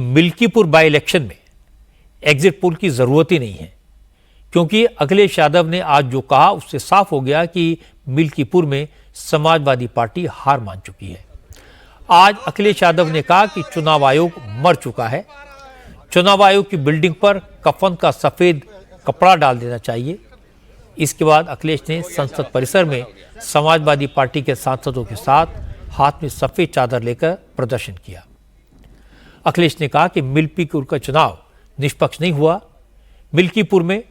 Milkipur by election में exit poll की जरूरत ही नहीं है, क्योंकि अखिलेश यादव ने आज जो कहा उससे साफ हो गया कि मिल्कीपुर में समाजवादी पार्टी हार मान चुकी है। आज अखिलेश यादव ने कहा कि चुनाव आयोग मर चुका है, चुनाव आयोग की बिल्डिंग पर कफन का सफेद कपड़ा डाल देना चाहिए। इसके बाद अखिलेश ने संसद परिसर में समाजवादी पार्टी के सांसदों के साथ हाथ में सफेद चादर लेकर प्रदर्शन किया। अखिलेश ने कहा कि मिल्कीपुर का चुनाव निष्पक्ष नहीं हुआ, मिल्कीपुर में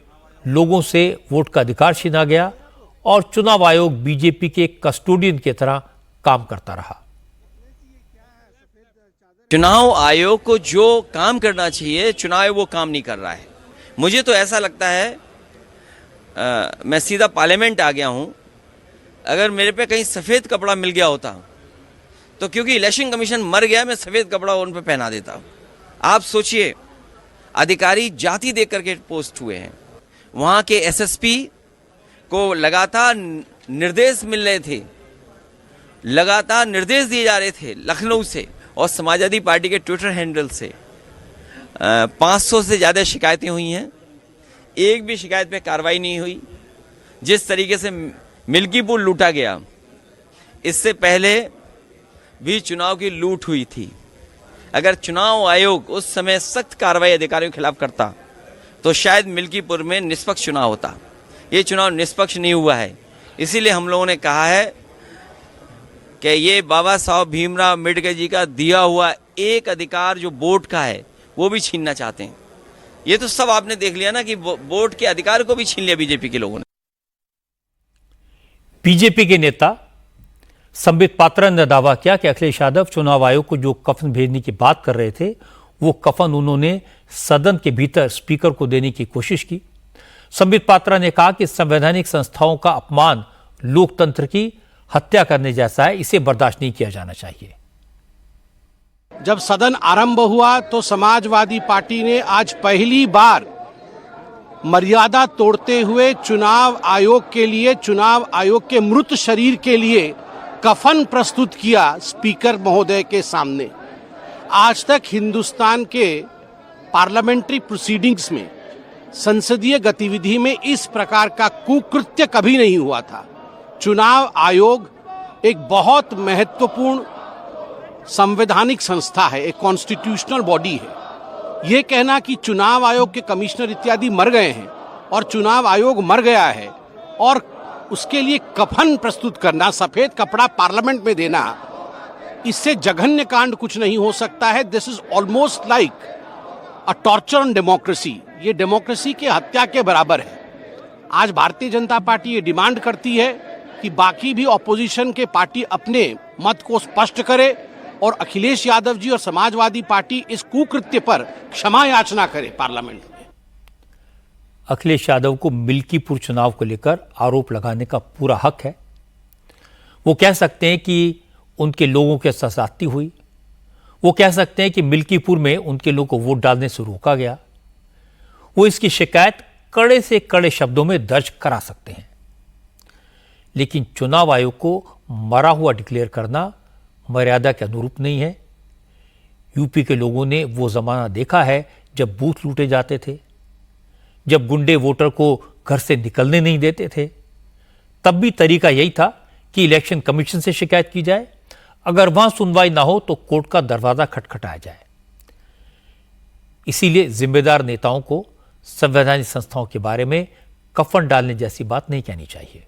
लोगों से वोट का अधिकार छीना गया और चुनाव आयोग बीजेपी के कस्टोडियन की तरह काम करता रहा। चुनाव आयोग को जो काम करना चाहिए चुनाव आयोग वो काम नहीं कर रहा है। मुझे तो ऐसा लगता है मैं सीधा पार्लियामेंट आ गया हूं। अगर मेरे पे कहीं सफेद कपड़ा मिल गया होता तो क्योंकि इलेक्शन कमीशन मर गया, मैं सफेद कपड़ा उन पे पहना देता हूं। आप सोचिए, अधिकारी जाति देख करके पोस्ट हुए हैं। वहां के एसएसपी को लगातार निर्देश मिल रहे थे, लगातार निर्देश दिए जा रहे थे लखनऊ से और समाजवादी पार्टी के ट्विटर हैंडल से। 500 से ज़्यादा शिकायतें हुई हैं, एक भी शिकायत पे कार्रवाई नहीं हुई। जिस तरीके से मिल्कीपुर लूटा गया, इससे पहले भी चुनाव की लूट हुई थी। अगर चुनाव आयोग उस समय सख्त कार्रवाई अधिकारियों के खिलाफ करता तो शायद मिल्कीपुर में निष्पक्ष चुनाव होता। ये चुनाव निष्पक्ष नहीं हुआ है, इसीलिए हम लोगों ने कहा है कि ये बाबा साहब भीमराव अम्बेडकर जी का दिया हुआ एक अधिकार जो वोट का है वो भी छीनना चाहते हैं। ये तो सब आपने देख लिया ना कि वोट के अधिकार को भी छीन लिया बीजेपी के लोगों ने। बीजेपी के नेता संबित पात्रा ने दावा किया कि अखिलेश यादव चुनाव आयोग को जो कफन भेजने की बात कर रहे थे वो कफन उन्होंने सदन के भीतर स्पीकर को देने की कोशिश की। संबित पात्रा ने कहा कि संवैधानिक संस्थाओं का अपमान लोकतंत्र की हत्या करने जैसा है, इसे बर्दाश्त नहीं किया जाना चाहिए। जब सदन आरंभ हुआ तो समाजवादी पार्टी ने आज पहली बार मर्यादा तोड़ते हुए चुनाव आयोग के लिए, चुनाव आयोग के मृत शरीर के लिए कफन प्रस्तुत किया स्पीकर महोदय के सामने। आज तक हिंदुस्तान के पार्लियामेंट्री प्रोसीडिंग्स में, संसदीय गतिविधि में इस प्रकार का कुकृत्य कभी नहीं हुआ था। चुनाव आयोग एक बहुत महत्वपूर्ण संवैधानिक संस्था है, एक कॉन्स्टिट्यूशनल बॉडी है। ये कहना कि चुनाव आयोग के कमिश्नर इत्यादि मर गए हैं और चुनाव आयोग मर गया है और उसके लिए कफन प्रस्तुत करना, सफेद कपड़ा पार्लियामेंट में देना, इससे जघन्य कांड कुछ नहीं हो सकता है। This is almost like a torture on democracy. ये डेमोक्रेसी की हत्या के बराबर है। आज भारतीय जनता पार्टी ये डिमांड करती है कि बाकी भी ऑपोजिशन के पार्टी अपने मत को स्पष्ट करे और अखिलेश यादव जी और समाजवादी पार्टी इस कुकृत्य पर क्षमा याचना करे पार्लियामेंट में। अखिलेश यादव को मिल्कीपुर चुनाव को लेकर आरोप लगाने का पूरा हक है। वो कह सकते हैं कि उनके लोगों के साथ ज्यादती हुई, वो कह सकते हैं कि मिल्कीपुर में उनके लोगों को वोट डालने से रोका गया। वो इसकी शिकायत कड़े से कड़े शब्दों में दर्ज करा सकते हैं, लेकिन चुनाव आयोग को मरा हुआ डिक्लेयर करना मर्यादा के अनुरूप नहीं है। यूपी के लोगों ने वो जमाना देखा है जब बूथ लूटे जाते थे, जब गुंडे वोटर को घर से निकलने नहीं देते थे। तब भी तरीका यही था कि इलेक्शन कमीशन से शिकायत की जाए, अगर वहां सुनवाई ना हो तो कोर्ट का दरवाजा खटखटाया जाए। इसीलिए जिम्मेदार नेताओं को संवैधानिक संस्थाओं के बारे में कफन डालने जैसी बात नहीं कहनी चाहिए।